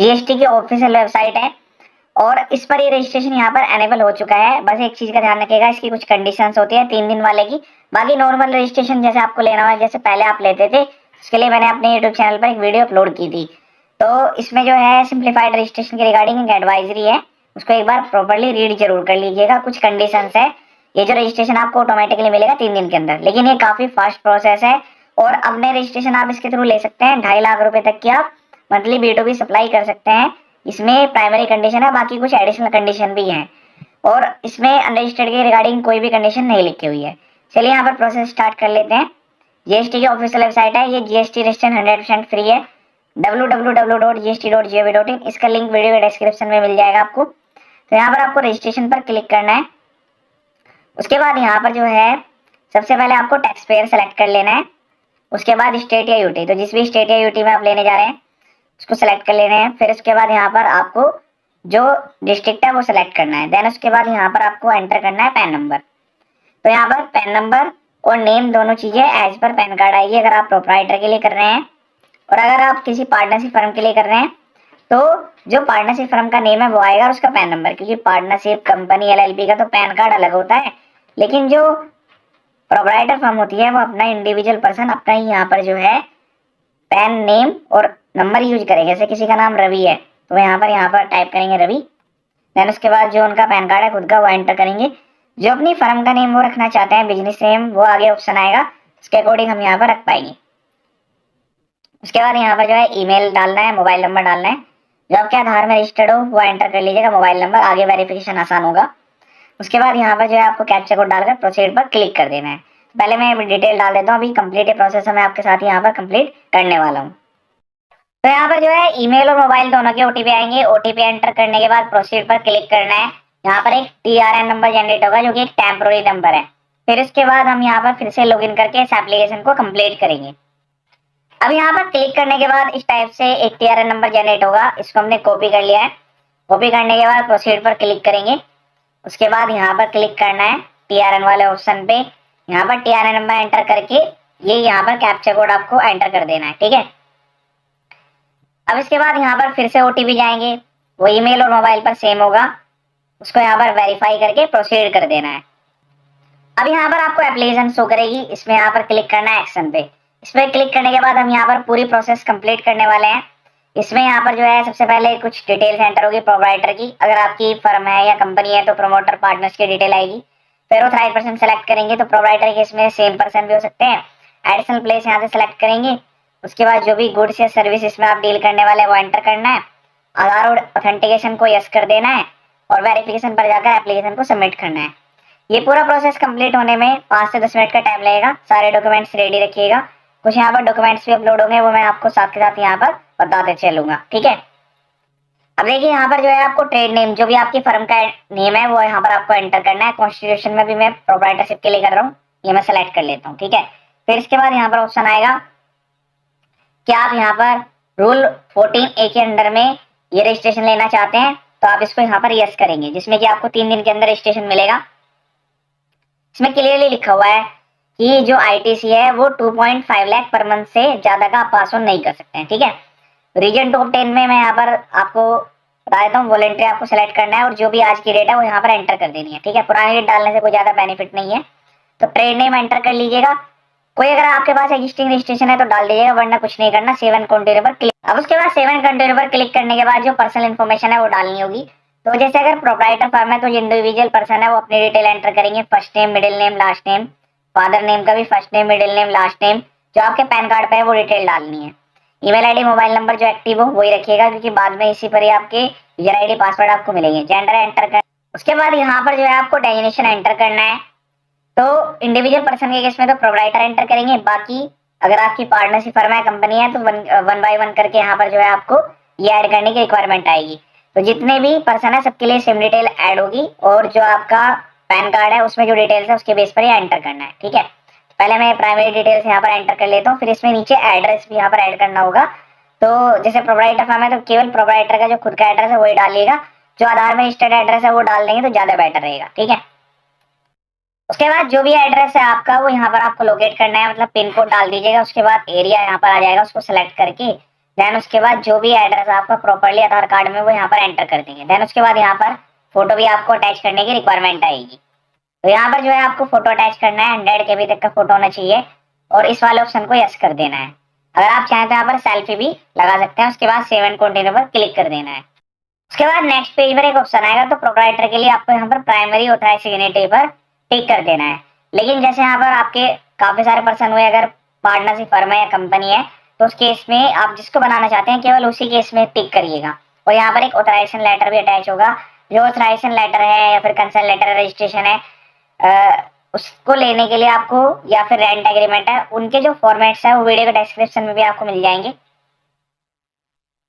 GST की official website है और इस पर ये रजिस्ट्रेशन यहाँ पर एनेबल हो चुका है। बस एक चीज का ध्यान रखिएगा, इसकी कुछ कंडीशंस होती है 3 दिन वाले की। बाकी नॉर्मल रजिस्ट्रेशन जैसे आपको लेना है, जैसे पहले आप लेते थे, उसके लिए मैंने अपने यूट्यूब चैनल पर एक वीडियो अपलोड की थी। तो इसमें जो है सिंप्लीफाइड रजिस्ट्रेशन के रिगार्डिंग एक एडवाइजरी है, उसको एक बार प्रॉपर्ली रीड जरूर कर लीजिएगा। कुछ कंडीशंस है, ये जो रजिस्ट्रेशन आपको ऑटोमेटिकली मिलेगा 3 दिन के अंदर, लेकिन ये काफी फास्ट प्रोसेस है। और अपने रजिस्ट्रेशन आप इसके थ्रू ले सकते हैं, 2.5 लाख रुपए तक की आप मंथली B2B सप्लाई कर सकते हैं। इसमें प्राइमरी कंडीशन है, बाकी कुछ एडिशनल कंडीशन भी हैं और इसमें अनरजिस्टर्ड के रिगार्डिंग कोई भी कंडीशन नहीं लिखी हुई है। चलिए यहाँ पर प्रोसेस स्टार्ट कर लेते हैं। जीएसटी की ऑफिशियल वेबसाइट है, ये जीएसटी रजिस्ट्रेशन 100% फ्री है, www.gst.gov.in। इसका लिंक वीडियो के डिस्क्रिप्शन में मिल जाएगा आपको। तो यहाँ पर आपको रजिस्ट्रेशन पर क्लिक करना है। उसके बाद यहाँ पर जो है सबसे पहले आपको टैक्स पेयर सेलेक्ट कर लेना है। उसके बाद स्टेट या यूटी, तो जिस भी स्टेट या यूटी में आप लेने जा रहे हैं उसको सेलेक्ट कर लेना है। फिर उसके बाद यहाँ पर आपको जो डिस्ट्रिक्ट है वो सिलेक्ट करना है। देन उसके बाद यहाँ पर आपको एंटर करना है पैन नंबर। तो यहाँ पर पैन नंबर और नेम दोनों चीजें एज पर पैन कार्ड आएगी अगर आप प्रोप्राइटर के लिए कर रहे हैं, और अगर आप किसी पार्टनरशिप फर्म के लिए कर रहे हैं तो जो पार्टनरशिप फर्म का नेम है वो आएगा और उसका पैन नंबर, क्योंकि पार्टनरशिप कंपनी एलएलपी का तो पैन कार्ड अलग होता है, लेकिन जो प्रोप्राइटर फर्म होती है वो अपना इंडिविजुअल पर्सन अपना ही यहाँ पर जो है पैन नेम और नंबर यूज करेंगे। जैसे किसी का नाम रवि है तो यहाँ पर टाइप करेंगे रवि। देन उसके बाद जो उनका पैन कार्ड है खुद का वो एंटर करेंगे। जो अपनी फर्म का नेम वो रखना चाहते हैं, बिजनेस नेम, वो आगे ऑप्शन आएगा, उसके अकॉर्डिंग हम यहाँ पर रख पाएंगे। उसके बाद यहाँ पर जो है ईमेल डालना है, मोबाइल नंबर डालना है, जो आपके आधार में रजिस्टर्ड हो वो एंटर कर लीजिएगा मोबाइल नंबर, आगे वेरिफिकेशन आसान होगा। उसके बाद यहाँ पर जो है आपको कैप्चा कोड डालकर प्रोसीड पर क्लिक कर देना है। पहले मैं डिटेल डाल देता हूँ, अभी कंप्लीट प्रोसेस मैं आपके साथ यहाँ पर कंप्लीट करने वाला हूँ। तो यहाँ पर जो है ईमेल और मोबाइल दोनों के ओटीपी आएंगे। ओटीपी एंटर करने के बाद प्रोसीड पर क्लिक करना है। यहाँ पर एक टीआरएन नंबर जनरेट होगा जो कि एक टेम्पोररी नंबर है। फिर उसके बाद हम यहाँ पर फिर से लॉगिन करके इस एप्लीकेशन को कंप्लीट करेंगे। अब यहाँ पर क्लिक करने के बाद इस टाइप से एक टीआरएन नंबर जनरेट होगा, इसको हमने कॉपी कर लिया है। कॉपी करने के बाद प्रोसीड पर क्लिक करेंगे। उसके बाद यहाँ पर क्लिक करना है टीआरएन वाले ऑप्शन पे। यहाँ पर टीआरएन नंबर एंटर करके ये यहाँ पर कैप्चा कोड आपको एंटर कर देना है, ठीक है। अब इसके बाद यहाँ पर फिर से ओटीपी जाएंगे, वो ईमेल और मोबाइल पर सेम होगा, उसको यहाँ पर वेरीफाई करके प्रोसीड कर देना है। अब यहाँ पर आपको एप्लीकेशन शो करेगी, इसमें यहाँ पर क्लिक करना है एक्शन पे। इस पर क्लिक करने के बाद हम यहाँ पर पूरी प्रोसेस कंप्लीट करने वाले हैं। इसमें यहाँ पर जो है सबसे पहले कुछ डिटेल्स एंटर होगी प्रोप्राइटर की, अगर आपकी फर्म है या कंपनी है तो प्रमोटर पार्टनर्स की डिटेल आएगी। फिर ऑथराइज्ड पर्सन सेलेक्ट करेंगे, तो प्रोप्राइटर के इसमें सेम पर्सन भी हो सकते हैं। एडिशनल प्लेस यहाँ से सेलेक्ट करेंगे। उसके बाद जो भी गुड्स या सर्विस इसमें आप डील करने वाले हैं वो एंटर करना है। आधार और ऑथेंटिकेशन को यस कर देना है और वेरिफिकेशन पर जाकर एप्लीकेशन को सबमिट करना है। ये पूरा प्रोसेस कंप्लीट होने में 5 से 10 मिनट का टाइम लगेगा। सारे डॉक्यूमेंट्स रेडी रखिएगा, कुछ यहाँ पर डॉक्यूमेंट्स भी अपलोड होंगे, वो मैं आपको साथ के साथ यहाँ पर बताते चलूंगा, ठीक है। अब देखिए यहाँ पर जो है आपको ट्रेड नेम, जो भी आपकी फर्म का नेम है वो यहाँ पर आपको एंटर करना है। कॉन्स्टिट्यूशन में भी मैं प्रोप्राइटरशिप के लिए कर रहा हूँ, ये मैं सेलेक्ट कर लेता हूँ, ठीक है। फिर इसके बाद यहाँ पर ऑप्शन आएगा कि आप यहाँ पर रूल 14A के अंडर में ये रजिस्ट्रेशन लेना चाहते हैं, तो आप इसको यहाँ पर यस करेंगे, जिसमें कि आपको 3 दिन के अंदर रजिस्ट्रेशन मिलेगा। इसमें क्लियरली लिखा हुआ है कि जो आईटीसी है वो 2.5 लाख पर मंथ से ज्यादा का आप पास ऑन नहीं कर सकते हैं, ठीक है। रीजन टॉप 10 में मैं यहाँ पर आपको बता देता हूँ, वॉलेंट्री आपको सेलेक्ट करना है और जो भी आज की डेट है वो यहाँ पर एंटर कर देनी है, ठीक है। पुरानी डेट डालने से कोई ज्यादा बेनिफिट नहीं है। तो ट्रेड नेम एंटर कर लीजिएगा। कोई अगर आपके पास एग्जिस्टिंग रजिस्ट्रेशन है तो डाल दीजिएगा, वरना कुछ नहीं करना। 7 कंटिन्यू पर क्लिक। अब उसके बाद 7 कंटिन्यू पर क्लिक करने के बाद जो पर्सनल इन्फॉर्मेशन है वो डालनी होगी। तो जैसे अगर प्रोप्राइटर फर्म है तो जो इंडिविजुअल पर्सन है वो अपनी डिटेल एंटर करेंगे, first name, middle name, last name. Father name का भी first name, middle name, last name, जो आपके पैन कार्ड पे है वो डिटेल डालनी है। ईमेल आईडी, मोबाइल नंबर जो एक्टिव हो वही रखिएगा, क्योंकि बाद में इसी पर ही आपके यूजर आईडी, पासवर्ड आपको मिलेंगे। जेंडर एंटर कर। उसके बाद यहाँ पर जो है आपको डेजिग्नेशन एंटर करना है। तो इंडिविजुअल पर्सन के केस में तो प्रोप्राइटर एंटर करेंगे, बाकी अगर आपकी पार्टनरशिप फर्म है, कंपनी है, तो वन बाय वन करके यहाँ पर जो है आपको ये ऐड करने की रिक्वायरमेंट आएगी। तो जितने भी पर्सन है सबके लिए सेम डिटेल ऐड होगी, और जो आपका पैन कार्ड है उसमें जो डिटेल्स है उसके बेस पर ही एंटर करना है, ठीक है। पहले मैं प्राइमरी डिटेल्स यहाँ पर एंटर कर लेता हूँ, फिर इसमें नीचे एड्रेस भी यहाँ पर ऐड करना होगा। तो जैसे प्रोप्राइटर फर्म है तो केवल प्रोप्राइटर का जो खुद का एड्रेस है वही डालिएगा, जो आधार में रजिस्टर्ड एड्रेस है वो डाल देंगे तो ज्यादा बेटर रहेगा, ठीक है। उसके बाद जो भी एड्रेस है आपका वो यहाँ पर आपको लोकेट करना है, मतलब पिन कोड डाल दीजिएगा। उसके बाद एरिया यहाँ पर आ जाएगा, उसको सिलेक्ट करके देन उसके बाद जो भी एड्रेस आपका प्रॉपरली आधार कार्ड में वो यहाँ पर एंटर कर देंगे। देन उसके बाद यहाँ पर फोटो भी आपको अटैच करने की रिक्वायरमेंट आएगी। तो यहाँ पर जो है आपको फोटो अटैच करना है, 100 KB तक का फोटो होना चाहिए और इस वाले ऑप्शन को यस कर देना है। अगर आप चाहें तो यहाँ पर सेल्फी भी लगा सकते हैं। उसके बाद सेव एंड कंटिन्यू पर क्लिक कर देना है। उसके बाद नेक्स्ट पेज पर एक ऑप्शन आएगा, तो प्रोप्राइटर के लिए आपको यहाँ पर प्राइमरी ऑथराइज सिग्नेटरी पर टिक कर देना है। लेकिन जैसे यहाँ पर आपके काफी सारे पर्सन हुए, अगर पार्टनरशिप फर्म है या कंपनी है, तो उस केस में आप जिसको बनाना चाहते हैं केवल उसी केस में टिक करिएगा। और यहाँ पर एक ऑथराइजेशन लेटर भी अटैच होगा। जो ऑथराइजेशन लेटर है या फिर कंसर्न लेटर रजिस्ट्रेशन है, उसको लेने के लिए आपको, या फिर रेंट एग्रीमेंट है, उनके जो फॉर्मेट्स है वो वीडियो के डिस्क्रिप्शन में भी आपको मिल जाएंगे।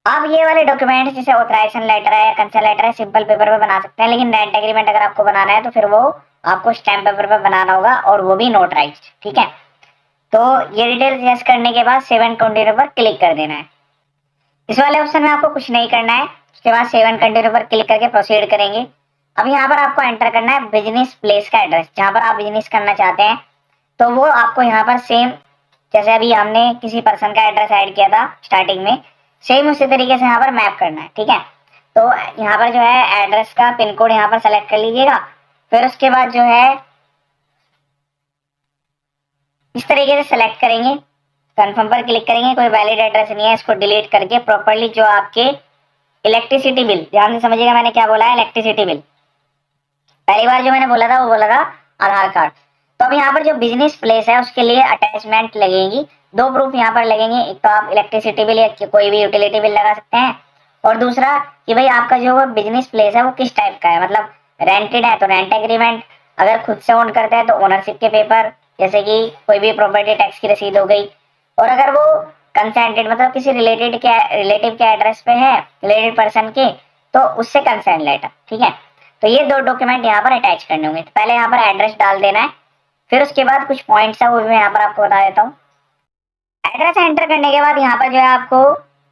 आप ये वाले डॉक्यूमेंट जैसे ऑथराइजेशन लेटर है, कंसर्न लेटर है, सिंपल पेपर पे बना सकते हैं। लेकिन रेंट एग्रीमेंट अगर आपको बनाना है तो फिर वो आपको स्टैम्प पेपर पे बनाना होगा और वो भी नोटराइज्ड। ठीक है, तो ये डिटेल्स यस करने के बाद सेव एंड कंटिन्यू पर क्लिक कर देना है। इस वाले ऑप्शन में आपको कुछ नहीं करना है। उसके बाद सेव एंड कंटिन्यू पर क्लिक करके प्रोसीड करेंगे। अब यहाँ पर आपको एंटर करना है बिजनेस प्लेस का एड्रेस, जहाँ पर आप बिजनेस करना चाहते हैं। तो वो आपको यहाँ पर सेम जैसे अभी हमने किसी पर्सन का एड्रेस ऐड किया था स्टार्टिंग में, सेम उसी तरीके से यहाँ पर मैप करना है। ठीक है, तो यहाँ पर जो है एड्रेस का पिन कोड यहाँ पर सेलेक्ट कर लीजिएगा। फिर उसके बाद जो है इस तरीके से सेलेक्ट करेंगे, कंफर्म पर क्लिक करेंगे। कोई वैलिड एड्रेस नहीं है, इसको डिलीट करके प्रॉपर्ली जो आपके इलेक्ट्रिसिटी बिल, ध्यान से समझिएगा मैंने क्या बोला है, इलेक्ट्रिसिटी बिल। पहली बार जो मैंने बोला था वो बोला था आधार कार्ड। तो अब यहाँ पर जो बिजनेस प्लेस है उसके लिए अटैचमेंट लगेगी, दो प्रूफ यहाँ पर लगेंगे। एक तो आप इलेक्ट्रिसिटी बिल या कोई भी यूटिलिटी बिल लगा सकते हैं, और दूसरा कि भाई आपका जो वो बिजनेस प्लेस है वो किस टाइप का है, मतलब रेंटेड है तो रेंट एग्रीमेंट, अगर खुद से ओन करते हैं तो ओनरशिप के पेपर, जैसे कि कोई भी प्रॉपर्टी टैक्स की रसीद हो गई, और अगर वो कंसेंटेड मतलब किसी रिलेटिव के एड्रेस पे है, रिलेटेड पर्सन के, तो उससे कंसेंट लेटर। ठीक है, तो ये दो डॉक्यूमेंट यहाँ पर अटैच करने होंगे। तो पहले यहाँ पर एड्रेस डाल देना है, फिर उसके बाद कुछ पॉइंट्स है वो भी मैं यहाँ पर आपको बता देता हूँ। एड्रेस एंटर करने के बाद यहाँ पर जो है आपको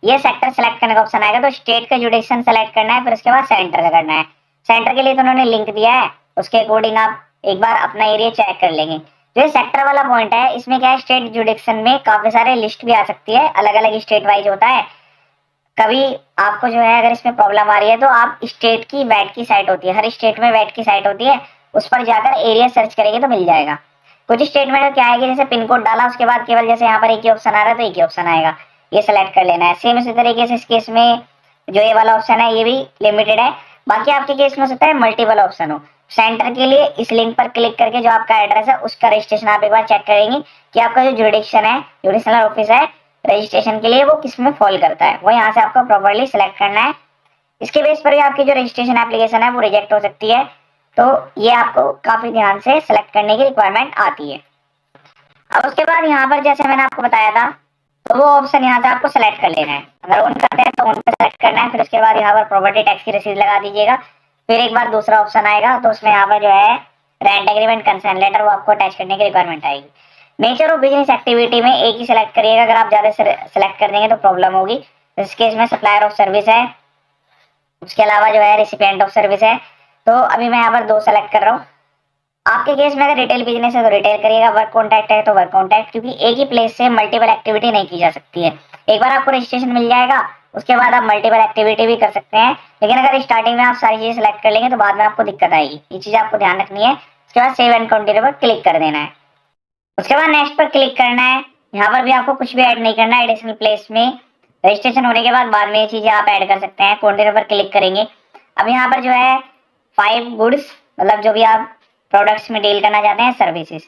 ये सेक्टर सेलेक्ट करने का ऑप्शन आएगा। तो स्टेट का जुडिक्शन सेलेक्ट करना है, फिर उसके बाद सेंटर का करना है। सेंटर के लिए तो उन्होंने लिंक दिया है, उसके अकॉर्डिंग आप एक बार अपना एरिया चेक कर लेंगे। जो सेक्टर वाला पॉइंट है इसमें क्या है, स्टेट जुडिक्शन में काफी सारे लिस्ट भी आ सकती है, अलग अलग स्टेट वाइज होता है। कभी आपको जो है अगर इसमें प्रॉब्लम आ रही है तो आप स्टेट की वैट की साइट होती है, हर स्टेट में वैट की साइट होती है, उस पर जाकर एरिया सर्च करेंगे तो मिल जाएगा। कुछ स्टेट में क्या है कि जैसे पिन कोड डाला उसके बाद केवल जैसे यहाँ पर एक ही ऑप्शन आ रहा है तो एक ही ऑप्शन आएगा, ये सेलेक्ट कर लेना है। सेम इसी तरीके से इस केस में जो ये वाला ऑप्शन है ये भी लिमिटेड है, बाकी आपके केस में हो सकता है मल्टीपल ऑप्शन हो। सेंटर के लिए इस लिंक पर क्लिक करके जो आपका एड्रेस है उसका रजिस्ट्रेशन आप एक बार चेक करेंगे कि आपका जो जुडिक्शन है, जुडिशनल ऑफिस है, रजिस्ट्रेशन के लिए वो किसमें फॉल करता है, वो यहाँ से आपको प्रॉपर्ली सिलेक्ट करना है। इसके बेस पर भी आपकी जो रजिस्ट्रेशन एप्लीकेशन है वो रिजेक्ट हो सकती है, तो ये आपको काफी ध्यान से सिलेक्ट करने की रिक्वायरमेंट आती है। अब उसके बाद यहाँ पर जैसे मैंने आपको बताया था, तो वो ऑप्शन यहाँ से आपको सेलेक्ट कर लेना है। अगर ऑन करते हैं तो ऑन पर सेलेक्ट करना है, फिर उसके बाद यहाँ पर प्रॉपर्टी टैक्स की रसीद लगा दीजिएगा। फिर एक बार दूसरा ऑप्शन आएगा तो उसमें यहाँ पर जो है रेंट एग्रीमेंट कंसर्न लेटर वो आपको अटैच करने की रिक्वायरमेंट आएगी। नेचर ऑफ बिजनेस एक्टिविटी में एक ही सिलेक्ट करिएगा, अगर आप ज्यादा सेलेक्ट कर देंगे तो प्रॉब्लम होगी। इस केस में सप्लायर ऑफ सर्विस है, उसके अलावा जो है रिसिपिएंट ऑफ सर्विस है। तो अभी मैं यहाँ पर दो सेलेक्ट कर रहा हूँ। आपके केस में अगर रिटेल बिजनेस है तो रिटेल करिएगा, वर्क कॉन्टैक्ट है तो वर्क कॉन्टैक्ट, क्योंकि एक ही प्लेस से मल्टीपल एक्टिविटी नहीं की जा सकती है। एक बार आपको रजिस्ट्रेशन मिल जाएगा उसके बाद आप मल्टीपल एक्टिविटी भी कर सकते हैं, लेकिन अगर स्टार्टिंग में आप सारी चीजें सेलेक्ट कर लेंगे तो बाद में आपको दिक्कत आएगी, ये चीज आपको ध्यान रखनी है। उसके बाद सेव एंड कंटिन्यू पर क्लिक कर देना है। उसके बाद नेक्स्ट पर क्लिक करना है। यहाँ पर भी आपको कुछ भी ऐड नहीं करना है, एडिशनल प्लेस में रजिस्ट्रेशन होने के बाद में ये चीजें आप ऐड कर सकते हैं। कंटिन्यू पर क्लिक करेंगे। अब यहाँ पर जो है 5 गुड्स, मतलब जो भी आप प्रोडक्ट्स में डील करना चाहते हैं, सर्विसेज,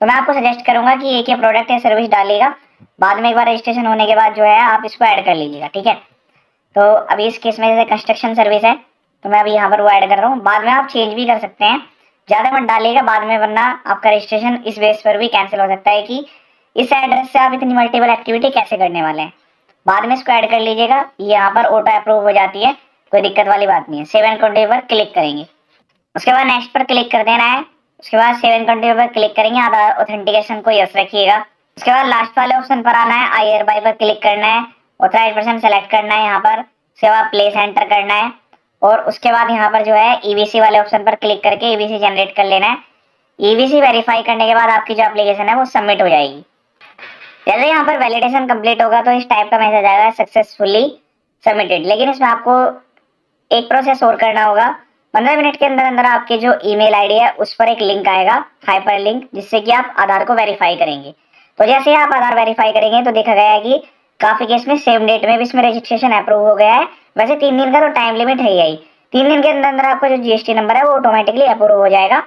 तो मैं आपको सजेस्ट करूंगा कि एक ही प्रोडक्ट या सर्विस डालिएगा, बाद में एक बार रजिस्ट्रेशन होने के बाद जो है आप इसको ऐड कर लीजिएगा। ठीक है, तो अभी इस केस में जैसे कंस्ट्रक्शन सर्विस है तो मैं अभी यहाँ पर वो ऐड कर रहा हूँ, बाद में आप चेंज भी कर सकते हैं, ज्यादा मत डालिएगा बाद में, वरना आपका रजिस्ट्रेशन इस बेस पर भी कैंसिल हो सकता है कि इस एड्रेस से आप इतनी मल्टीपल एक्टिविटी कैसे करने वाले हैं। बाद में इसको ऐड कर लीजिएगा, ये यहाँ पर ऑटो अप्रूव हो जाती है, कोई दिक्कत वाली बात नहीं है। सेव एंड कंटिन्यू पर क्लिक करेंगे। उसके बाद नेक्स्ट पर क्लिक कर देना है। उसके बाद सेव एंड कंटिन्यू पर क्लिक करेंगे, आधार ऑथेंटिकेशन को यस रखिएगा। उसके बाद लास्ट वाले ऑप्शन पर आना है, आई हियरबाय पर क्लिक करना है, ऑथराइज्ड पर्सन सेलेक्ट करना है यहाँ पर, उसके बाद प्लेस एंटर करना है, और उसके बाद यहाँ पर जो है ईवीसी वाले ऑप्शन पर क्लिक करके ईवीसी जनरेट कर लेना है। ईवीसी वेरीफाई करने के बाद आपकी जो एप्लीकेशन है वो सबमिट हो जाएगी। जैसे यहाँ पर वैलिडेशन कंप्लीट होगा तो इस टाइप का मैसेज आएगा सक्सेसफुली सबमिटेड। लेकिन इसमें आपको एक प्रोसेस और करना होगा। 15 मिनट के अंदर अंदर आपके जो ईमेल आईडी है उस पर एक लिंक आएगा, हाइपर लिंक, जिससे कि आप आधार को वेरीफाई करेंगे। तो जैसे ही आप आधार वेरीफाई करेंगे तो देखा गया है कि काफी केस में सेम डेट में भी इसमें रजिस्ट्रेशन अप्रूव हो गया है। वैसे 3 दिन का तो टाइम लिमिट है यही, 3 दिन के अंदर अंदर आपका जो जीएसटी नंबर है वो ऑटोमेटिकली अप्रूव हो जाएगा।